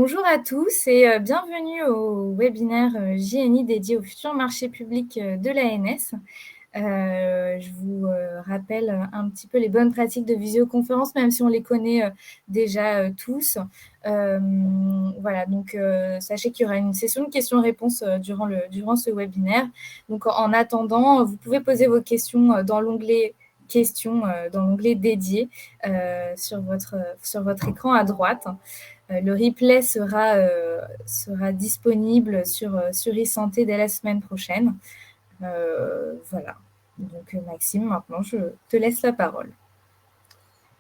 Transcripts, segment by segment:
Bonjour à tous et bienvenue au webinaire JNI dédié au futur marché public de l'ANS. Je vous rappelle un petit peu les bonnes pratiques de visioconférence, même si on les connaît déjà tous. Voilà, donc sachez qu'il y aura une session de questions-réponses durant ce webinaire. Donc en attendant, vous pouvez poser vos questions dans l'onglet questions, dans l'onglet dédié sur votre écran à droite. Le replay sera disponible sur e-santé dès la semaine prochaine. Voilà. Donc Maxime, maintenant je te laisse la parole.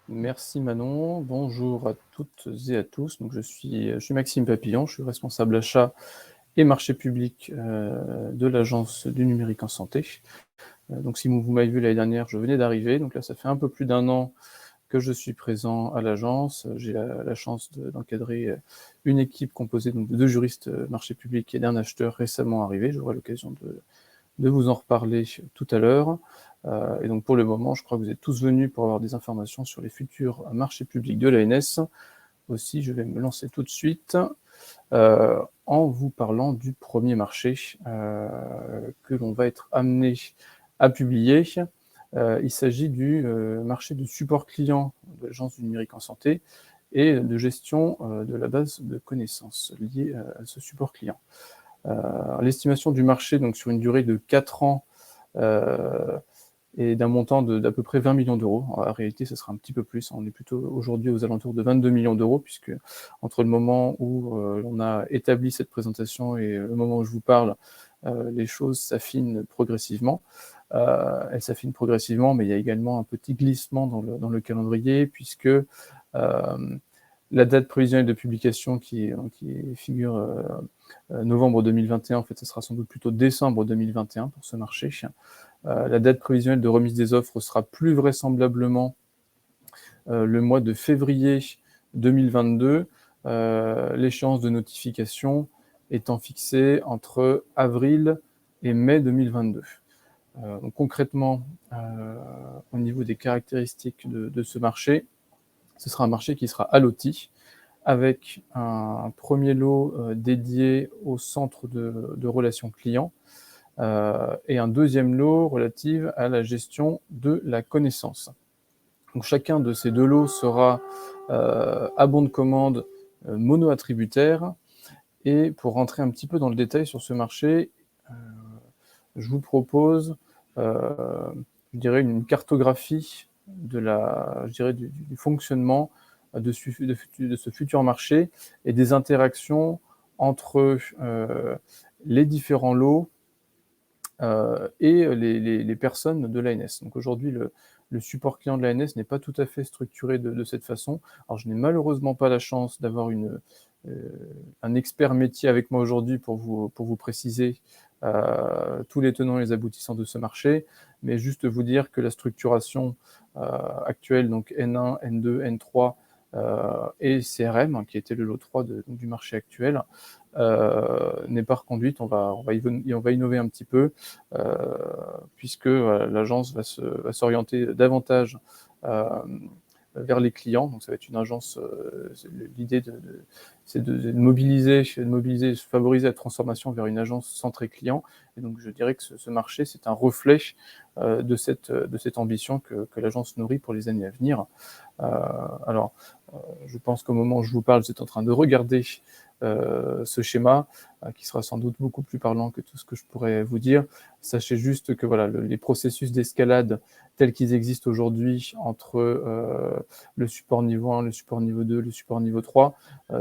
Merci Manon, bonjour à toutes et à tous. Donc je suis Maxime Papillon, je suis responsable achat et marché public de l'Agence du numérique en santé. Donc si vous m'avez vu l'année dernière, je venais d'arriver, donc là ça fait un peu plus d'un an que je suis présent à l'agence. J'ai la chance d'encadrer une équipe composée donc, de 2 juristes marché public et d'un acheteur récemment arrivé. J'aurai l'occasion de vous en reparler tout à l'heure. Et donc pour le moment, je crois que vous êtes tous venus pour avoir des informations sur les futurs marchés publics de l'ANS. Aussi, je vais me lancer tout de suite en vous parlant du premier marché que l'on va être amené à publier. Il s'agit du marché de support client de l'Agence du numérique en santé et de gestion de la base de connaissances liée à ce support client. L'estimation du marché, donc sur une durée de 4 ans, et d'un montant d'à peu près 20 millions d'euros. En réalité, ce sera un petit peu plus. On est plutôt aujourd'hui aux alentours de 22 millions d'euros, puisque entre le moment où l'on a établi cette présentation et le moment où je vous parle, les choses s'affinent progressivement. Elles s'affinent progressivement, mais il y a également un petit glissement dans le calendrier, puisque la date prévisionnelle de publication qui figure novembre 2021, en fait, ce sera sans doute plutôt décembre 2021 pour ce marché. La date prévisionnelle de remise des offres sera plus vraisemblablement le mois de février 2022, l'échéance de notification étant fixée entre avril et mai 2022. Donc concrètement, au niveau des caractéristiques de ce marché, ce sera un marché qui sera alloti, avec un premier lot dédié au centre de relations clients, et un deuxième lot relatif à la gestion de la connaissance. Donc chacun de ces deux lots sera à bon de commande mono-attributaire. Et pour rentrer un petit peu dans le détail sur ce marché, je vous propose, je dirais, une cartographie du fonctionnement de ce futur marché et des interactions entre les différents lots et les personnes de l'ANS. Donc aujourd'hui, le support client de l'ANS n'est pas tout à fait structuré de cette façon. Alors je n'ai malheureusement pas la chance d'avoir un expert métier avec moi aujourd'hui pour vous préciser tous les tenants et les aboutissants de ce marché, mais juste vous dire que la structuration actuelle, donc N1, N2, N3 et CRM, hein, qui était le lot 3 du marché actuel, n'est pas reconduite. On va innover un petit peu, puisque l'agence va s'orienter davantage vers les clients. Donc ça va être une agence, l'idée c'est de mobiliser, de favoriser la transformation vers une agence centrée client. Et donc je dirais que ce marché, c'est un reflet de cette ambition que l'agence nourrit pour les années à venir. Alors, je pense qu'au moment où je vous parle, vous êtes en train de regarder ce schéma, qui sera sans doute beaucoup plus parlant que tout ce que je pourrais vous dire. Sachez juste que voilà, les processus d'escalade tels qu'ils existent aujourd'hui entre le support niveau 1, le support niveau 2, le support niveau 3,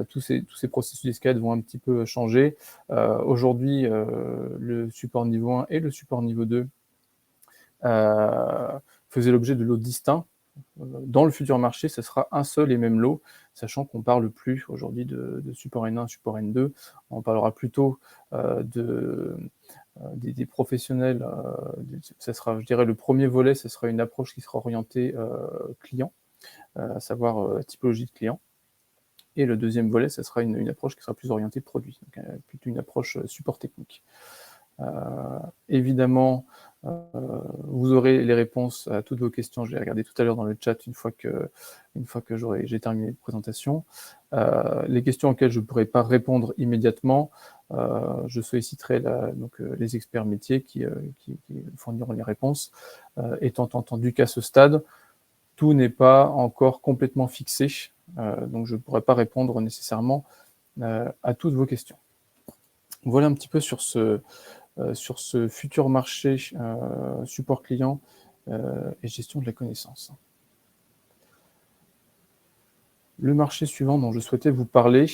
tous ces processus d'escalade vont un petit peu changer. Aujourd'hui, le support niveau 1 et le support niveau 2 faisaient l'objet de lots distincts. Dans le futur marché, ce sera un seul et même lot, sachant qu'on ne parle plus aujourd'hui de support N1, support N2, on parlera plutôt des professionnels. Ça sera, je dirais, le premier volet, ce sera une approche qui sera orientée client, à savoir typologie de client. Et le deuxième volet, ce sera une approche qui sera plus orientée produit, donc plutôt une approche support technique. Évidemment, vous aurez les réponses à toutes vos questions. Je vais regarder tout à l'heure dans le chat une fois que j'ai terminé la présentation. Les questions auxquelles je ne pourrai pas répondre immédiatement, je solliciterai les experts métiers qui fourniront les réponses. Étant entendu qu'à ce stade, tout n'est pas encore complètement fixé, donc je ne pourrai pas répondre nécessairement à toutes vos questions. Voilà un petit peu sur ce futur marché support client et gestion de la connaissance. Le marché suivant dont je souhaitais vous parler,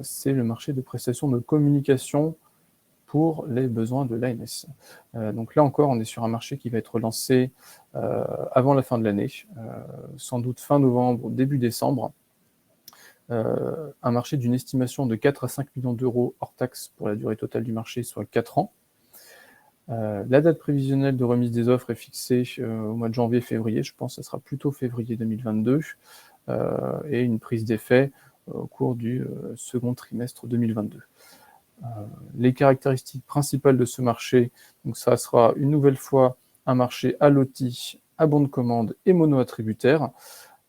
c'est le marché de prestations de communication pour les besoins de l'ANS. Donc là encore, on est sur un marché qui va être lancé avant la fin de l'année, sans doute fin novembre, début décembre. Un marché d'une estimation de 4 à 5 millions d'euros hors taxe pour la durée totale du marché, soit 4 ans. La date prévisionnelle de remise des offres est fixée au mois de janvier-février, je pense que ce sera plutôt février 2022, et une prise d'effet au cours du second trimestre 2022. Les caractéristiques principales de ce marché, donc ça sera une nouvelle fois un marché à loti, à bon de commande et mono-attributaire,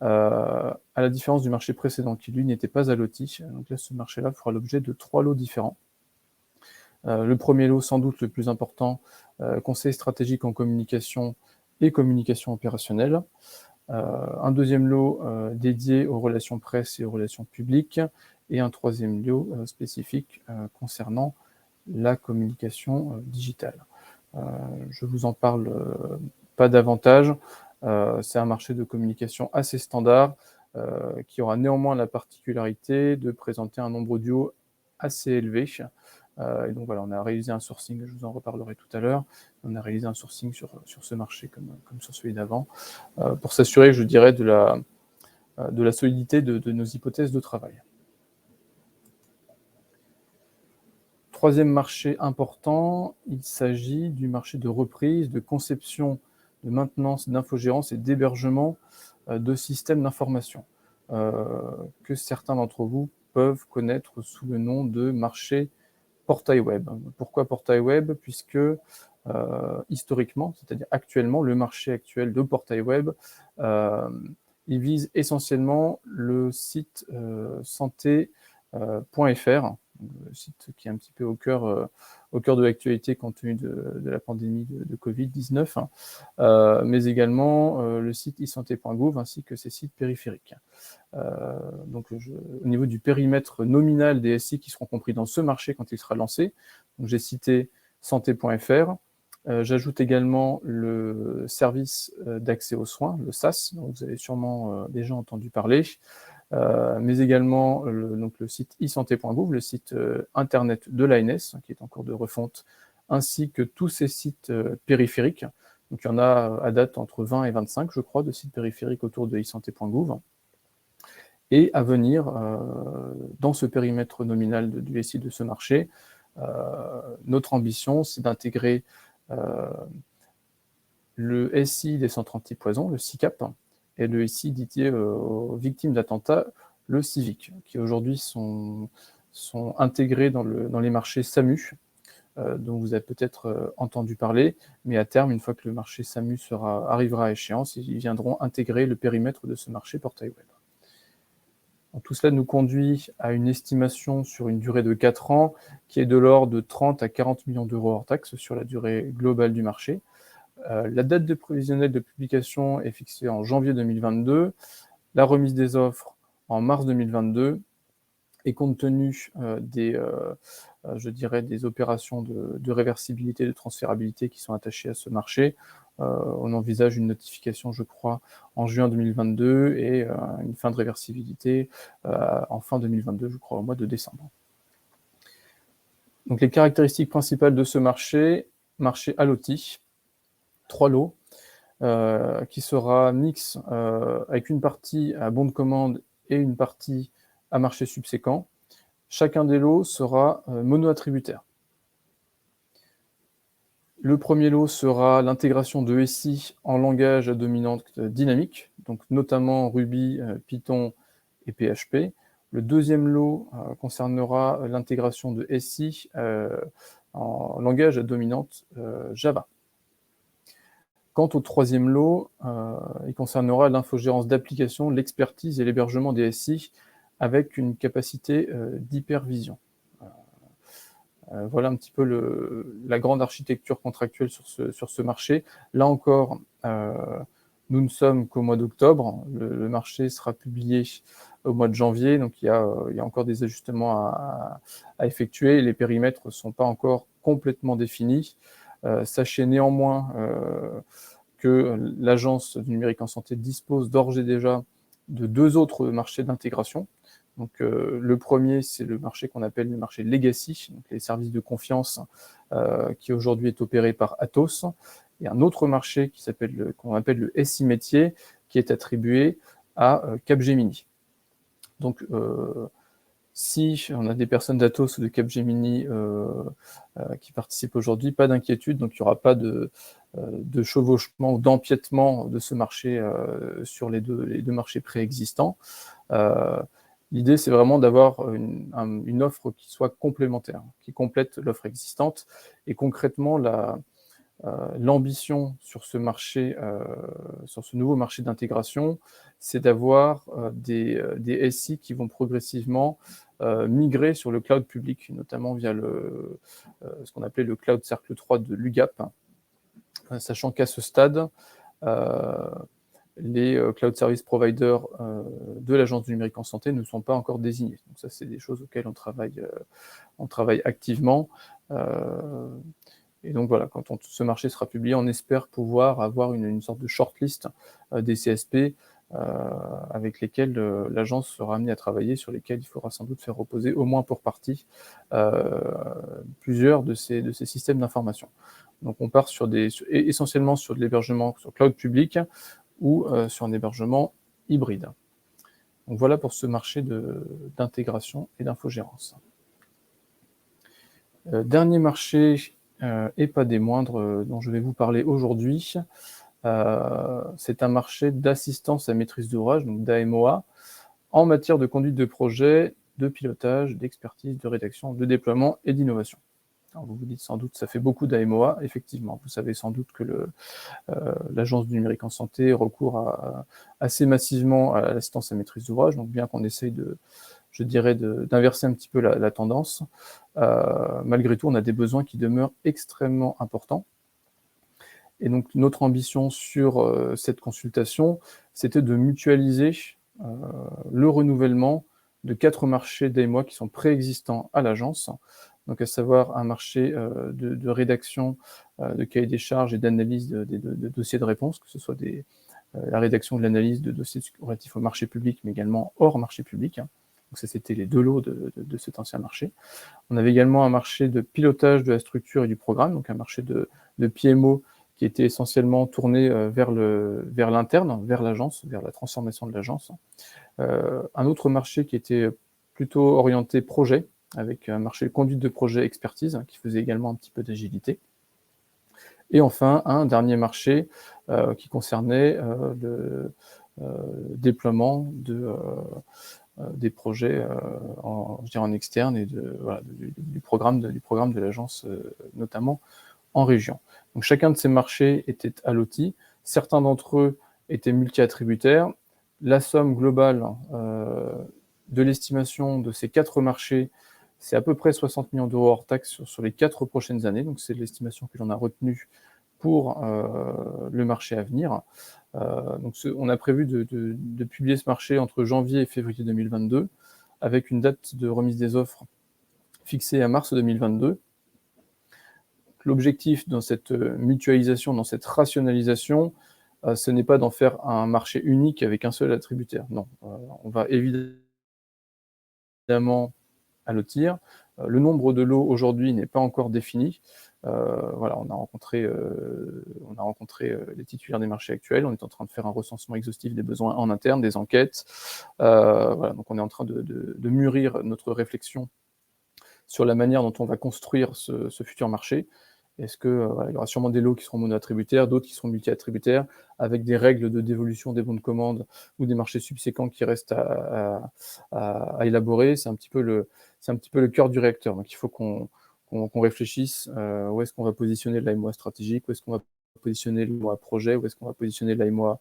à la différence du marché précédent qui lui n'était pas à loti. Donc là, ce marché-là fera l'objet de 3 lots différents. Le premier lot, sans doute le plus important, conseil stratégique en communication et communication opérationnelle. Un deuxième lot dédié aux relations presse et aux relations publiques, et un troisième lot spécifique concernant la communication digitale. Je vous en parle pas davantage. C'est un marché de communication assez standard, qui aura néanmoins la particularité de présenter un nombre d'UO assez élevé. Et donc voilà, on a réalisé un sourcing, je vous en reparlerai tout à l'heure. On a réalisé un sourcing sur ce marché comme sur celui d'avant, pour s'assurer, je dirais, de la solidité de nos hypothèses de travail. Troisième marché important, il s'agit du marché de reprise, de conception, de maintenance, d'infogérance et d'hébergement de systèmes d'information, que certains d'entre vous peuvent connaître sous le nom de marché portail web. Pourquoi portail web? Puisque historiquement, c'est-à-dire actuellement, le marché actuel de portail web, il vise essentiellement le site santé.fr, le site qui est un petit peu au cœur de l'actualité compte tenu de la pandémie de Covid-19, mais également le site e-santé.gouv ainsi que ses sites périphériques. Donc au niveau du périmètre nominal des SI qui seront compris dans ce marché quand il sera lancé, j'ai cité santé.fr, j'ajoute également le service d'accès aux soins, le SAS, dont vous avez sûrement déjà entendu parler, mais également le site e-santé.gouv, le site internet de l'ANS, qui est en cours de refonte, ainsi que tous ces sites périphériques. Donc il y en a à date entre 20 et 25, je crois, de sites périphériques autour de e-santé.gouv. Et à venir, dans ce périmètre nominal du SI de ce marché, notre ambition, c'est d'intégrer le SI des centres anti-poison, le SICAP, et le SI dédié aux victimes d'attentats, le CIVIC, qui aujourd'hui sont intégrés dans les marchés SAMU, dont vous avez peut-être entendu parler, mais à terme, une fois que le marché SAMU arrivera à échéance, ils viendront intégrer le périmètre de ce marché portail web. Donc, tout cela nous conduit à une estimation sur une durée de 4 ans qui est de l'ordre de 30 à 40 millions d'euros hors taxe sur la durée globale du marché. La date de prévisionnelle de publication est fixée en janvier 2022, la remise des offres en mars 2022, et compte tenu des opérations de réversibilité, de transférabilité qui sont attachées à ce marché, on envisage une notification, je crois, en juin 2022 et une fin de réversibilité en fin 2022, je crois, au mois de décembre. Donc les caractéristiques principales de ce marché à loti, 3 lots, qui sera mix avec une partie à bon de commande et une partie à marché subséquent. Chacun des lots sera mono-attributaire. Le premier lot sera l'intégration de SI en langage à dominante dynamique, donc notamment Ruby, Python et PHP. Le deuxième lot concernera l'intégration de SI en langage à dominante Java. Quant au troisième lot, il concernera l'infogérance d'applications, l'expertise et l'hébergement des SI avec une capacité d'hypervision. Voilà un petit peu la grande architecture contractuelle sur ce marché. Là encore, nous ne sommes qu'au mois d'octobre. Le marché sera publié au mois de janvier, donc il y a encore des ajustements à effectuer. Les périmètres ne sont pas encore complètement définis. Sachez néanmoins que l'Agence du numérique en santé dispose d'ores et déjà de 2 autres marchés d'intégration. Donc, le premier, c'est le marché qu'on appelle le marché legacy, donc les services de confiance, qui aujourd'hui est opéré par Atos. Et un autre marché qu'on appelle le SI métier, qui est attribué à Capgemini. Donc, si on a des personnes d'Atos ou de Capgemini qui participent aujourd'hui, pas d'inquiétude, donc il n'y aura pas de chevauchement ou d'empiètement de ce marché sur les deux marchés préexistants. L'idée, c'est vraiment d'avoir une offre qui soit complémentaire, qui complète l'offre existante. Et concrètement, l'ambition sur ce marché, sur ce nouveau marché d'intégration, c'est d'avoir des SI qui vont progressivement migrer sur le cloud public, notamment via ce qu'on appelait le Cloud Cercle 3 de l'UGAP, sachant qu'à ce stade, les cloud service providers de l'Agence du numérique en santé ne sont pas encore désignés. Donc ça, c'est des choses auxquelles on travaille activement. Et donc voilà, quand ce marché sera publié, on espère pouvoir avoir une sorte de shortlist des CSP avec lesquels l'agence sera amenée à travailler, sur lesquels il faudra sans doute faire reposer au moins pour partie plusieurs de ces systèmes d'information. Donc on part essentiellement sur de l'hébergement sur cloud public ou sur un hébergement hybride. Donc voilà pour ce marché d'intégration et d'infogérance. Dernier marché, et pas des moindres, dont je vais vous parler aujourd'hui, c'est un marché d'assistance à maîtrise d'ouvrage, donc d'AMOA, en matière de conduite de projet, de pilotage, d'expertise, de rédaction, de déploiement et d'innovation. Alors vous vous dites sans doute, ça fait beaucoup d'AMOA, effectivement. Vous savez sans doute que l'Agence du numérique en santé recourt assez massivement à l'assistance à maîtrise d'ouvrage, donc bien qu'on essaye d'inverser un petit peu la tendance, malgré tout, on a des besoins qui demeurent extrêmement importants. Et donc, notre ambition sur cette consultation, c'était de mutualiser le renouvellement de 4 marchés d'AMOA qui sont préexistants à l'agence, donc à savoir un marché de rédaction de cahiers des charges et d'analyse de dossiers de réponse, que ce soit la rédaction de l'analyse de dossiers relatifs au marché public, mais également hors marché public. Donc ça, c'était les 2 lots de cet ancien marché. On avait également un marché de pilotage de la structure et du programme, donc un marché de PMO qui était essentiellement tourné vers l'interne, vers l'agence, vers la transformation de l'agence. Un autre marché qui était plutôt orienté projet, avec un marché de conduite de projet expertise, qui faisait également un petit peu d'agilité. Et enfin, un dernier marché qui concernait le déploiement des projets en externe et du programme de l'agence, notamment en région. Donc chacun de ces marchés était allotti. Certains d'entre eux étaient multi-attributaires. La somme globale de l'estimation de ces 4 marchés, c'est à peu près 60 millions d'euros hors taxes sur les 4 prochaines années. Donc c'est l'estimation que l'on a retenue pour le marché à venir. Donc on a prévu de publier ce marché entre janvier et février 2022, avec une date de remise des offres fixée à mars 2022. L'objectif dans cette mutualisation, dans cette rationalisation, ce n'est pas d'en faire un marché unique avec un seul attributaire. Non, on va évidemment allotir. Le nombre de lots aujourd'hui n'est pas encore défini. Voilà, on a rencontré les titulaires des marchés actuels. On est en train de faire un recensement exhaustif des besoins en interne, des enquêtes. Voilà, donc on est en train de mûrir notre réflexion sur la manière dont on va construire ce futur marché. Est-ce que il y aura sûrement des lots qui seront mono-attributaires, d'autres qui seront multi-attributaires, avec des règles de dévolution des bons de commande ou des marchés subséquents qui restent à élaborer. C'est un petit peu le cœur du réacteur. Donc il faut qu'on qu'on réfléchisse où est-ce qu'on va positionner l'AMOA stratégique, où est-ce qu'on va positionner l'AMOA projet, où est-ce qu'on va positionner l'AMOA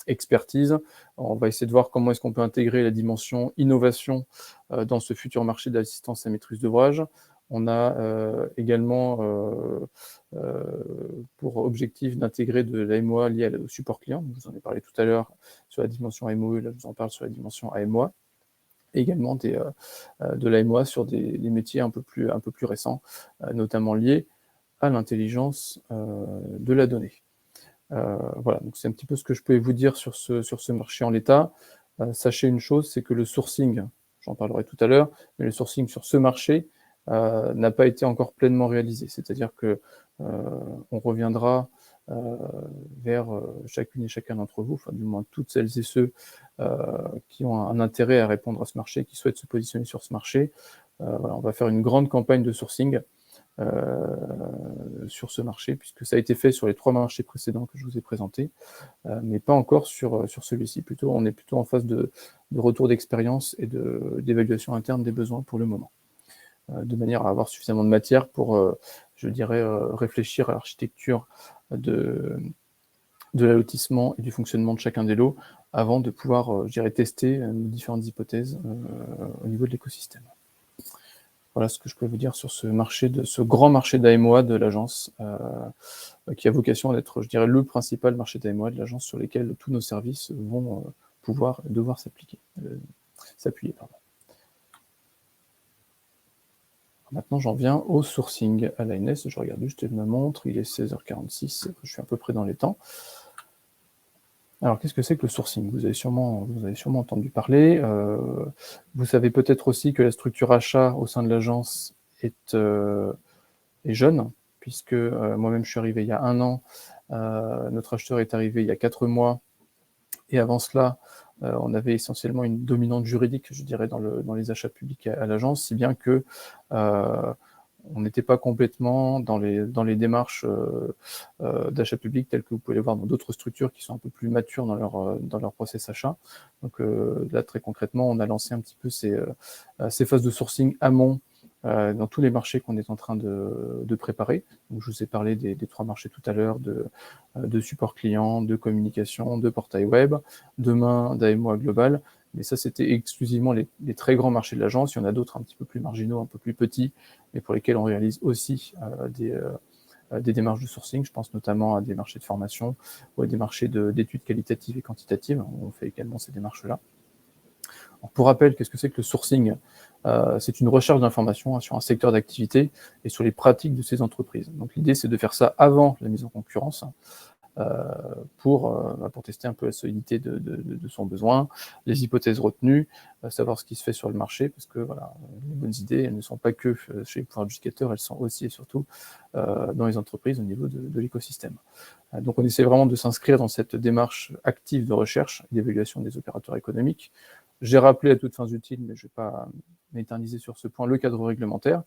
expertise. On va essayer de voir comment est-ce qu'on peut intégrer la dimension innovation dans ce futur marché d'assistance à maîtrise d'ouvrage. On a également pour objectif d'intégrer de l'AMOA liée au support client. Je vous en ai parlé tout à l'heure sur la dimension MOE, là je vous en parle sur la dimension AMOA. Et également de l'AMOA sur des métiers un peu plus récents, notamment liés à l'intelligence de la donnée. Voilà, donc c'est un petit peu ce que je peux vous dire sur ce marché en l'état. Sachez une chose, c'est que le sourcing, j'en parlerai tout à l'heure, mais le sourcing sur ce marché n'a pas été encore pleinement réalisé. C'est-à-dire que on reviendra vers chacune et chacun d'entre vous, enfin du moins toutes celles et ceux qui ont un intérêt à répondre à ce marché, qui souhaitent se positionner sur ce marché. Voilà, on va faire une grande campagne de sourcing sur ce marché, puisque ça a été fait sur les 3 marchés précédents que je vous ai présentés, mais pas encore sur celui-ci. On est plutôt en phase de retour d'expérience et d'évaluation interne des besoins pour le moment, de manière à avoir suffisamment de matière pour, je dirais, réfléchir à l'architecture de l'allotissement et du fonctionnement de chacun des lots avant de pouvoir, je dirais, tester nos différentes hypothèses au niveau de l'écosystème. Voilà ce que je peux vous dire sur ce grand marché d'AMOA de l'agence, qui a vocation à être, je dirais, le principal marché d'AMOA de l'agence sur lequel tous nos services vont pouvoir et devoir s'appuyer. Maintenant, j'en viens au sourcing à l'ANS. Je regarde juste ma montre, il est 16h46, je suis à peu près dans les temps. Alors, qu'est-ce que c'est que le sourcing ? Vous avez sûrement entendu parler. Vous savez peut-être aussi que la structure achat au sein de l'agence est jeune, puisque moi-même je suis arrivé il y a 1 an, notre acheteur est arrivé il y a 4 mois, et avant cela, on avait essentiellement une dominante juridique, je dirais, dans les achats publics à l'agence, si bien que on n'était pas complètement dans les démarches d'achat public telles que vous pouvez les voir dans d'autres structures qui sont un peu plus matures dans leur process achat. Donc là, très concrètement, on a lancé un petit peu ces phases de sourcing amont dans tous les marchés qu'on est en train de préparer. Donc, je vous ai parlé des 3 marchés tout à l'heure, de support client, de communication, de portail web, demain d'AMOA global. Mais ça, c'était exclusivement les très grands marchés de l'agence. Il y en a d'autres un petit peu plus marginaux, un peu plus petits, mais pour lesquels on réalise aussi des démarches de sourcing. Je pense notamment à des marchés de formation ou à des marchés d'études qualitatives et quantitatives. On fait également ces démarches-là. Pour rappel, qu'est-ce que c'est que le sourcing ? C'est une recherche d'informations sur un secteur d'activité et sur les pratiques de ces entreprises. Donc l'idée, c'est de faire ça avant la mise en concurrence, pour tester un peu la solidité de son besoin, les hypothèses retenues, savoir ce qui se fait sur le marché, parce que voilà, les bonnes idées, elles ne sont pas que chez les pouvoirs adjudicateurs, elles sont aussi et surtout dans les entreprises au niveau de l'écosystème. Donc on essaie vraiment de s'inscrire dans cette démarche active de recherche et d'évaluation des opérateurs économiques. J'ai rappelé à toutes fins utiles, mais je ne vais pas m'éterniser sur ce point, le cadre réglementaire.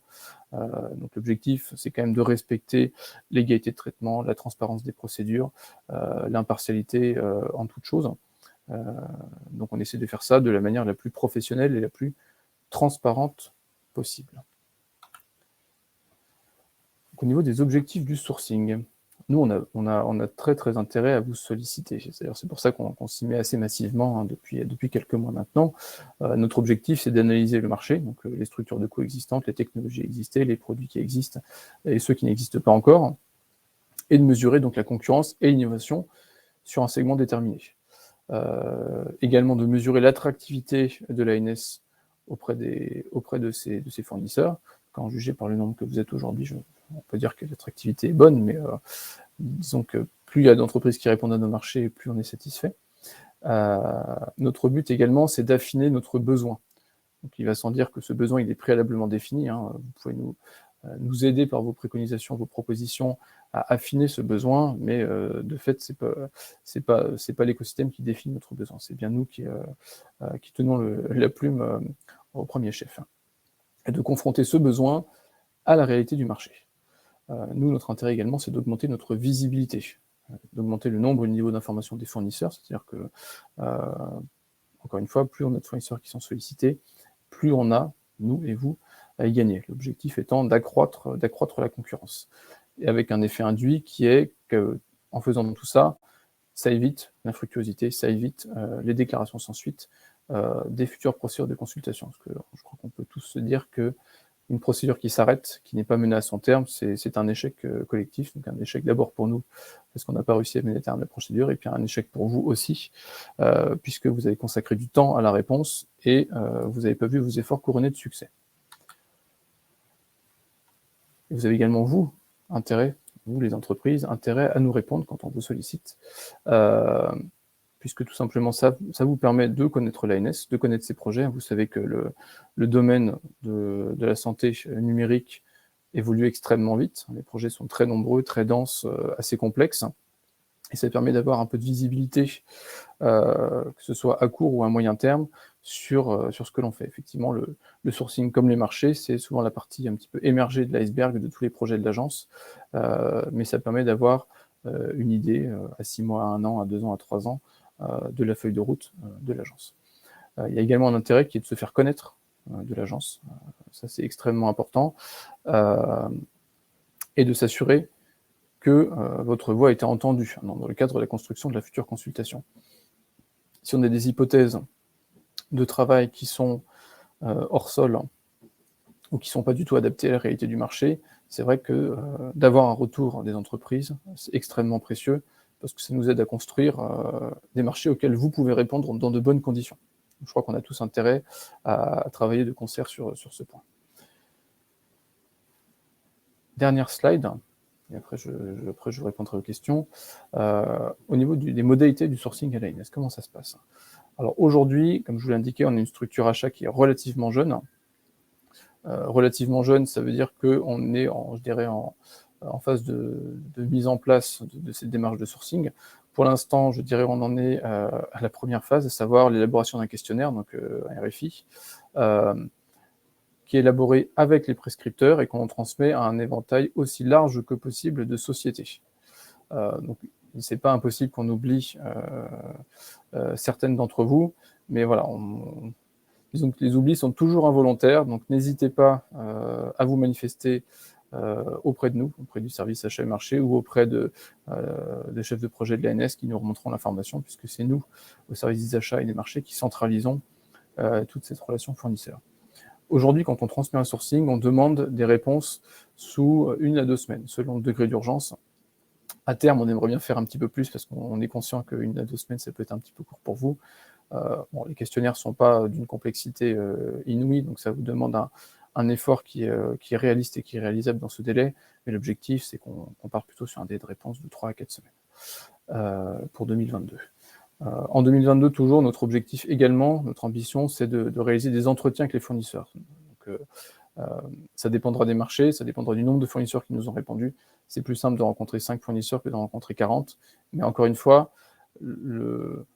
Donc l'objectif, c'est quand même de respecter l'égalité de traitement, la transparence des procédures, l'impartialité en toute chose. Donc on essaie de faire ça de la manière la plus professionnelle et la plus transparente possible. Donc, au niveau des objectifs du sourcing, nous, on a très très intérêt à vous solliciter. C'est pour ça qu'on s'y met assez massivement depuis quelques mois maintenant. Notre objectif, c'est d'analyser le marché, donc les structures de coûts existantes, les technologies existées, les produits qui existent et ceux qui n'existent pas encore, et de mesurer donc la concurrence et l'innovation sur un segment déterminé. Également de mesurer l'attractivité de l'ANS auprès de ses fournisseurs. Quand jugé par le nombre que vous êtes aujourd'hui, on peut dire que l'attractivité est bonne, mais disons que plus il y a d'entreprises qui répondent à nos marchés, plus on est satisfait. Notre but également, c'est d'affiner notre besoin. Donc il va sans dire que ce besoin, il est préalablement défini. Vous pouvez nous aider par vos préconisations, vos propositions à affiner ce besoin, mais de fait, c'est pas l'écosystème qui définit notre besoin. C'est bien nous qui tenons la plume au premier chef. Et de confronter ce besoin à la réalité du marché. Nous, notre intérêt également, c'est d'augmenter notre visibilité, d'augmenter le nombre et le niveau d'information des fournisseurs, c'est-à-dire que, encore une fois, plus on a de fournisseurs qui sont sollicités, plus on a, nous et vous, à y gagner. L'objectif étant d'accroître la concurrence. Et avec un effet induit qui est qu'en faisant tout ça, ça évite l'infructuosité, ça évite les déclarations sans suite des futures procédures de consultation. Parce que je crois qu'on peut tous se dire qu'une procédure qui s'arrête, qui n'est pas menée à son terme, c'est un échec collectif, donc un échec d'abord pour nous, parce qu'on n'a pas réussi à mener à terme la procédure, et puis un échec pour vous aussi, puisque vous avez consacré du temps à la réponse, et vous n'avez pas vu vos efforts couronnés de succès. Et vous avez également, vous, les entreprises, intérêt à nous répondre quand on vous sollicite, puisque tout simplement ça vous permet de connaître l'ANS, de connaître ses projets. Vous savez que le domaine de la santé numérique évolue extrêmement vite. Les projets sont très nombreux, très denses, assez complexes. Et ça permet d'avoir un peu de visibilité, que ce soit à court ou à moyen terme, sur ce que l'on fait. Effectivement, le sourcing, comme les marchés, c'est souvent la partie un petit peu émergée de l'iceberg de tous les projets de l'agence, mais ça permet d'avoir une idée à 6 mois, à 1 an, à 2 ans, à 3 ans, de la feuille de route de l'agence. Il y a également un intérêt qui est de se faire connaître de l'agence, ça c'est extrêmement important, et de s'assurer que votre voix a été entendue dans le cadre de la construction de la future consultation. Si on a des hypothèses de travail qui sont hors sol ou qui ne sont pas du tout adaptées à la réalité du marché, c'est vrai que d'avoir un retour des entreprises, c'est extrêmement précieux, parce que ça nous aide à construire des marchés auxquels vous pouvez répondre dans de bonnes conditions. Je crois qu'on a tous intérêt à travailler de concert sur ce point. Dernière slide, et après je répondrai aux questions. Au niveau des modalités du sourcing à l'ANS, comment ça se passe? Alors aujourd'hui, comme je vous l'ai indiqué, on a une structure achat qui est relativement jeune. Relativement jeune, ça veut dire qu'on est, je dirais, en phase de mise en place de cette démarche de sourcing. Pour l'instant, je dirais on en est à la première phase, à savoir l'élaboration d'un questionnaire, donc un RFI, qui est élaboré avec les prescripteurs et qu'on transmet à un éventail aussi large que possible de sociétés. Donc, c'est pas impossible qu'on oublie certaines d'entre vous, mais voilà, disons que les oublis sont toujours involontaires, donc n'hésitez pas à vous manifester auprès de nous, auprès du service achat et marché ou auprès des chefs de projet de l'ANS qui nous remonteront l'information, puisque c'est nous, au service des achats et des marchés, qui centralisons toute cette relation fournisseur. Aujourd'hui, quand on transmet un sourcing, on demande des réponses sous 1 à 2 semaines, selon le degré d'urgence. À terme, on aimerait bien faire un petit peu plus, parce qu'on est conscient que 1 à 2 semaines, ça peut être un petit peu court pour vous. Bon, les questionnaires ne sont pas d'une complexité inouïe, donc ça vous demande un effort qui est réaliste et qui est réalisable dans ce délai, mais l'objectif, c'est qu'on part plutôt sur un délai de réponse de 3 à 4 semaines pour 2022. En 2022, toujours, notre objectif également, notre ambition, c'est de réaliser des entretiens avec les fournisseurs. Donc, ça dépendra des marchés, ça dépendra du nombre de fournisseurs qui nous ont répondu. C'est plus simple de rencontrer 5 fournisseurs que d'en rencontrer 40. Mais encore une fois, le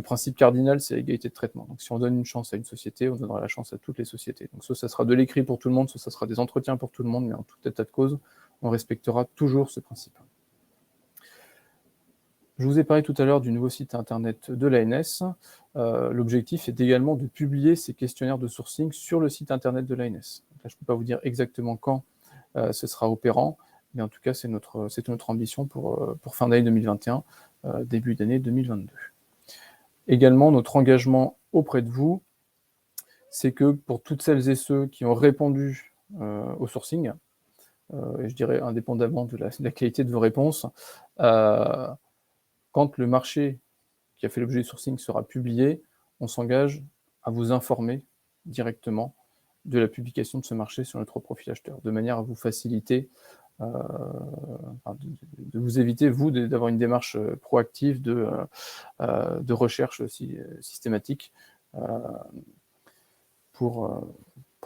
principe cardinal, c'est l'égalité de traitement. Donc si on donne une chance à une société, on donnera la chance à toutes les sociétés. Donc soit ça sera de l'écrit pour tout le monde, soit ça sera des entretiens pour tout le monde, mais en tout état de cause, on respectera toujours ce principe. Je vous ai parlé tout à l'heure du nouveau site internet de l'ANS. L'objectif est également de publier ces questionnaires de sourcing sur le site internet de l'ANS. Là, je ne peux pas vous dire exactement quand ce sera opérant, mais en tout cas, c'est notre ambition pour fin d'année 2021, début d'année 2022. Également, notre engagement auprès de vous, c'est que pour toutes celles et ceux qui ont répondu au sourcing, et je dirais indépendamment de la qualité de vos réponses, quand le marché qui a fait l'objet du sourcing sera publié, on s'engage à vous informer directement de la publication de ce marché sur notre profil acheteur, de manière à vous faciliter, de vous éviter, vous, d'avoir une démarche proactive de recherche systématique pour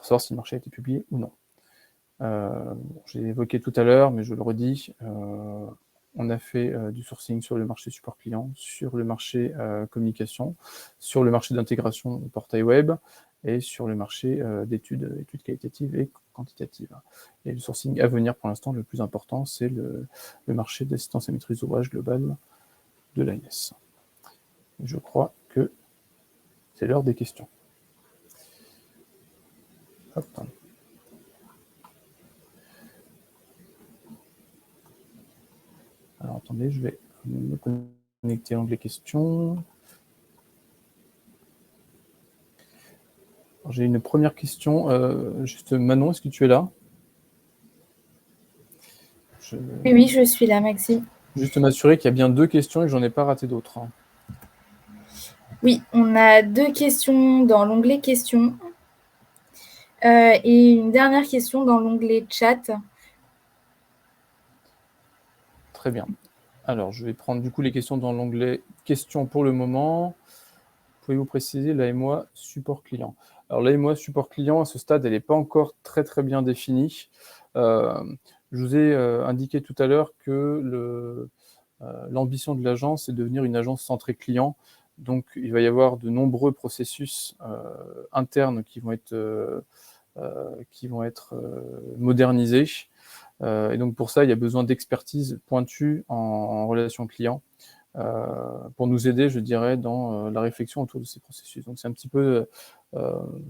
savoir si le marché a été publié ou non. J'ai évoqué tout à l'heure, mais je le redis, on a fait du sourcing sur le marché support client, sur le marché communication, sur le marché d'intégration au portail web et sur le marché d'études qualitatives et quantitatives. Et le sourcing à venir, pour l'instant, le plus important, c'est le marché d'assistance à maîtrise d'ouvrage globale de l'ANS. Je crois que c'est l'heure des questions. Hop. Alors, attendez, je vais me connecter à l'onglet questions. J'ai une première question. Juste, Manon, est-ce que tu es là? Oui, je suis là, Maxime. Juste m'assurer qu'il y a bien 2 questions et que j'en ai pas raté d'autres. Oui, on a 2 questions dans l'onglet questions et une dernière question dans l'onglet chat. Très bien. Alors, je vais prendre du coup les questions dans l'onglet questions pour le moment. Pouvez-vous préciser l'AMOA support client? Alors, l'AMOA support client, à ce stade, elle n'est pas encore très très bien définie. Je vous ai indiqué tout à l'heure que l'ambition de l'agence est de devenir une agence centrée client. Donc, il va y avoir de nombreux processus internes qui vont être modernisés. Et donc, pour ça, il y a besoin d'expertise pointue en relation client pour nous aider, je dirais, dans la réflexion autour de ces processus. Donc, c'est un petit peu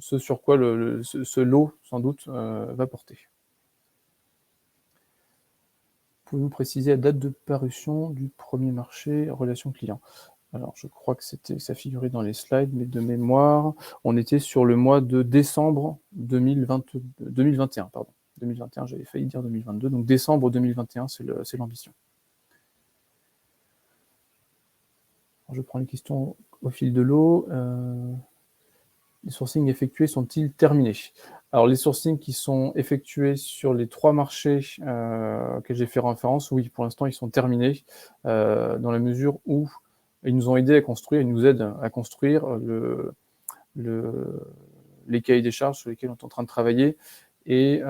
ce sur quoi ce lot, sans doute, va porter. Pouvez-vous préciser la date de parution du premier marché relation client? Alors, je crois que ça figurait dans les slides, mais de mémoire, on était sur le mois de décembre 2021, pardon. 2021, j'avais failli dire 2022, donc décembre 2021, c'est l'ambition. Je prends les questions au fil de l'eau. Les sourcings effectués sont-ils terminés? Alors, les sourcings qui sont effectués sur les 3 marchés que j'ai fait référence, oui, pour l'instant, ils sont terminés, dans la mesure où ils nous ont aidés à construire, ils nous aident à construire les cahiers des charges sur lesquels on est en train de travailler. Et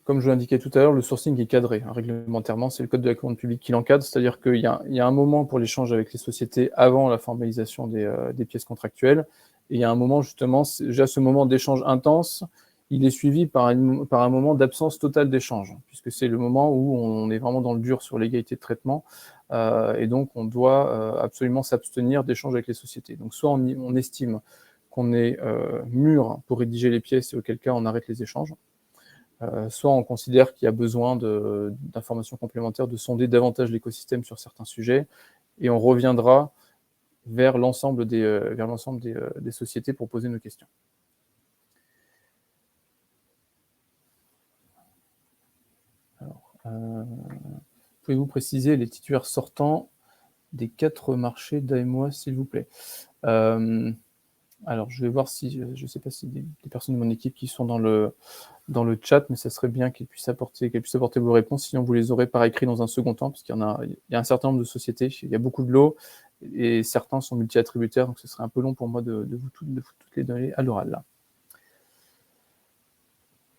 comme je l'indiquais tout à l'heure, le sourcing est cadré. Réglementairement, c'est le code de la commande publique qui l'encadre, c'est-à-dire qu'il y a un moment pour l'échange avec les sociétés avant la formalisation des pièces contractuelles, et il y a un moment, justement, déjà ce moment d'échange intense, il est suivi par un moment d'absence totale d'échange, puisque c'est le moment où on est vraiment dans le dur sur l'égalité de traitement, et donc on doit absolument s'abstenir d'échange avec les sociétés. Donc soit on estime qu'on est mûr pour rédiger les pièces, et auquel cas on arrête les échanges, soit on considère qu'il y a besoin d'informations complémentaires, de sonder davantage l'écosystème sur certains sujets, et on reviendra vers l'ensemble des sociétés pour poser nos questions. Alors, pouvez-vous préciser les titulaires sortants des 4 marchés d'AMOA, s'il vous plaît? Alors, je vais voir si, je ne sais pas si des personnes de mon équipe qui sont dans le chat, mais ça serait bien qu'elles puissent apporter vos réponses, sinon vous les aurez par écrit dans un second temps, parce qu'il y a un certain nombre de sociétés, il y a beaucoup de lots, et certains sont multi-attributaires, donc ce serait un peu long pour moi de vous toutes les donner à l'oral, là.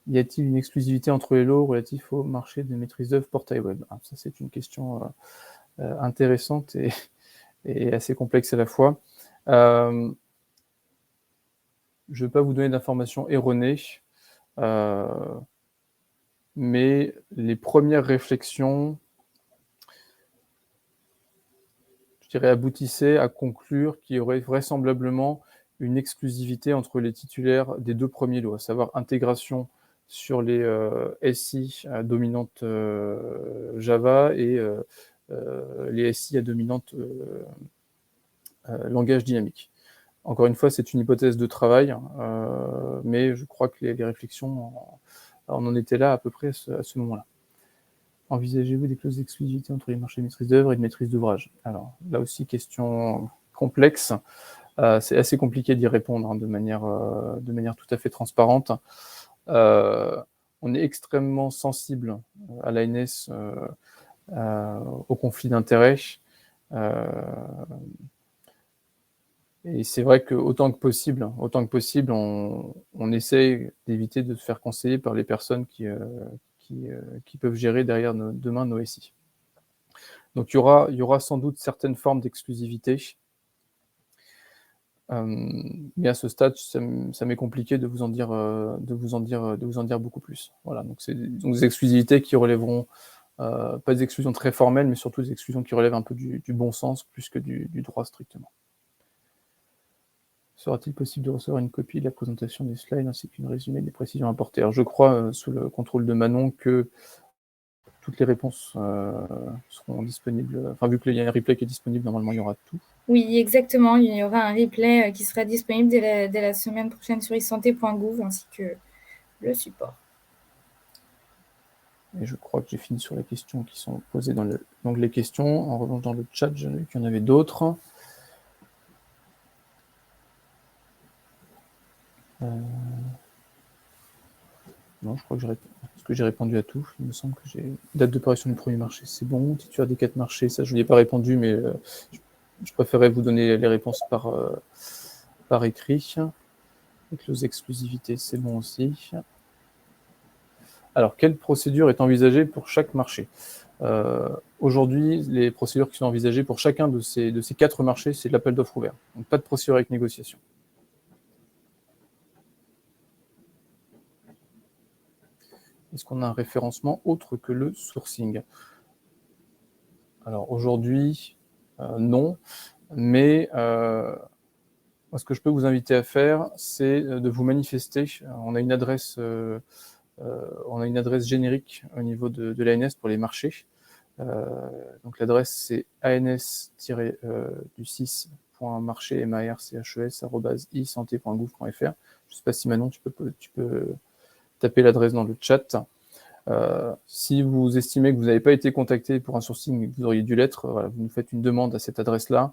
Y a-t-il une exclusivité entre les lots relatifs au marché de maîtrise d'œuvre portail web? Ça, c'est une question intéressante et assez complexe à la fois. Je ne vais pas vous donner d'informations erronées, mais les premières réflexions, je dirais, aboutissaient à conclure qu'il y aurait vraisemblablement une exclusivité entre les titulaires des 2 premiers lots, à savoir intégration sur les SI à dominante Java et les SI à dominante langage dynamique. Encore une fois, c'est une hypothèse de travail, mais je crois que les réflexions, on en était là à peu près à ce moment-là. Envisagez-vous des clauses d'exclusivité entre les marchés de maîtrise d'œuvre et de maîtrise d'ouvrage? Alors, là aussi, question complexe. C'est assez compliqué d'y répondre de manière tout à fait transparente. On est extrêmement sensible à l'ANS au conflit d'intérêts. Et c'est vrai qu'autant que possible, on essaie d'éviter de se faire conseiller par les personnes qui peuvent gérer derrière demain nos SI. Donc il y aura sans doute certaines formes d'exclusivité, mais à ce stade, ça m'est compliqué de vous en dire beaucoup plus. Voilà, donc c'est des exclusivités qui relèveront pas des exclusions très formelles, mais surtout des exclusions qui relèvent un peu du bon sens plus que du droit strictement. Sera-t-il possible de recevoir une copie de la présentation des slides ainsi qu'une résumé des précisions apportées? Alors je crois, sous le contrôle de Manon, que toutes les réponses seront disponibles. Enfin, vu qu'il y a un replay qui est disponible, normalement, il y aura tout. Oui, exactement. Il y aura un replay qui sera disponible dès la semaine prochaine sur isanté.gouv ainsi que le support. Et je crois que j'ai fini sur les questions qui sont posées dans l'onglet questions. En revanche, dans le chat, j'ai vu qu'il y en avait d'autres. Non, je crois que j'ai répondu à tout. Il me semble que j'ai date d'opération du premier marché, c'est bon. Titulaire des 4 marchés, ça je n'y ai pas répondu, mais je préférais vous donner les réponses par écrit. Et clause exclusivité, c'est bon aussi. Alors, quelle procédure est envisagée pour chaque marché? Aujourd'hui, les procédures qui sont envisagées pour chacun de ces 4 marchés, c'est l'appel d'offres ouvert. Donc, pas de procédure avec négociation. Est-ce qu'on a un référencement autre que le sourcing? Alors, aujourd'hui, non. Mais moi, ce que je peux vous inviter à faire, c'est de vous manifester. On a une adresse générique au niveau de l'ANS pour les marchés. Donc l'adresse c'est ans-6.marché.isanté.gouv.fr. Je ne sais pas si Manon, tu peux taper l'adresse dans le chat. Si vous estimez que vous n'avez pas été contacté pour un sourcing et que vous auriez dû l'être, voilà, vous nous faites une demande à cette adresse-là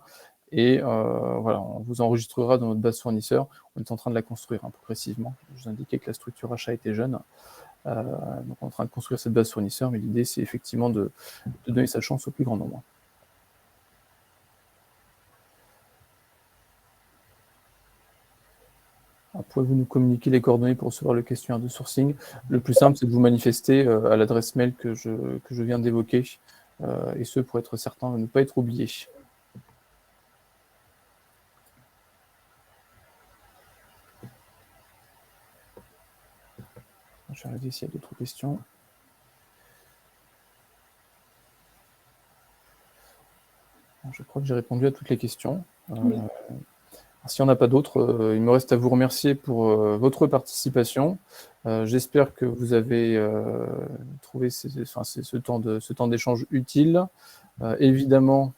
et voilà, on vous enregistrera dans notre base fournisseur. On est en train de la construire progressivement. Je vous indiquais que la structure achat était jeune. Donc on est en train de construire cette base fournisseur, mais l'idée c'est effectivement de donner sa chance au plus grand nombre. Pouvez-vous nous communiquer les coordonnées pour recevoir le questionnaire de sourcing? Le plus simple, c'est de vous manifester à l'adresse mail que je viens d'évoquer, et ce pour être certain de ne pas être oublié. Je vais regarder s'il y a d'autres questions. Je crois que j'ai répondu à toutes les questions. Oui. S'il n'y en a pas d'autres, il me reste à vous remercier pour votre participation. J'espère que vous avez trouvé ce temps d'échange utile. Évidemment,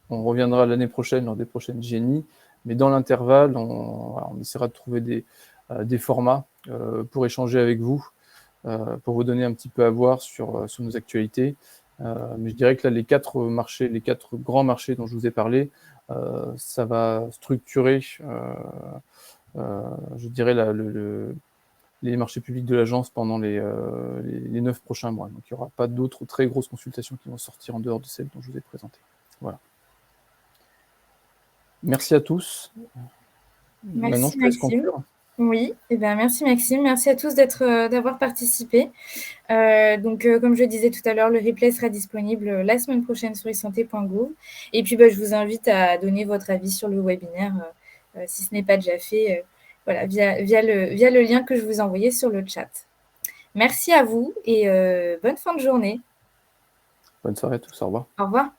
on reviendra l'année prochaine lors des prochaines GNI, mais dans l'intervalle, on essaiera de trouver des formats pour échanger avec vous, pour vous donner un petit peu à voir sur nos actualités. Mais je dirais que là, les 4 grands marchés dont je vous ai parlé, ça va structurer, je dirais, les marchés publics de l'agence pendant les 9 prochains mois. Donc, il n'y aura pas d'autres très grosses consultations qui vont sortir en dehors de celles dont je vous ai présentées. Voilà. Merci à tous. Merci, maintenant, je te laisse conclure. Oui, merci Maxime, merci à tous d'avoir participé. Comme je disais tout à l'heure, le replay sera disponible la semaine prochaine sur isanté.gouv. Et puis, je vous invite à donner votre avis sur le webinaire, si ce n'est pas déjà fait, voilà, via le lien que je vous ai envoyé sur le chat. Merci à vous et bonne fin de journée. Bonne soirée à tous, au revoir. Au revoir.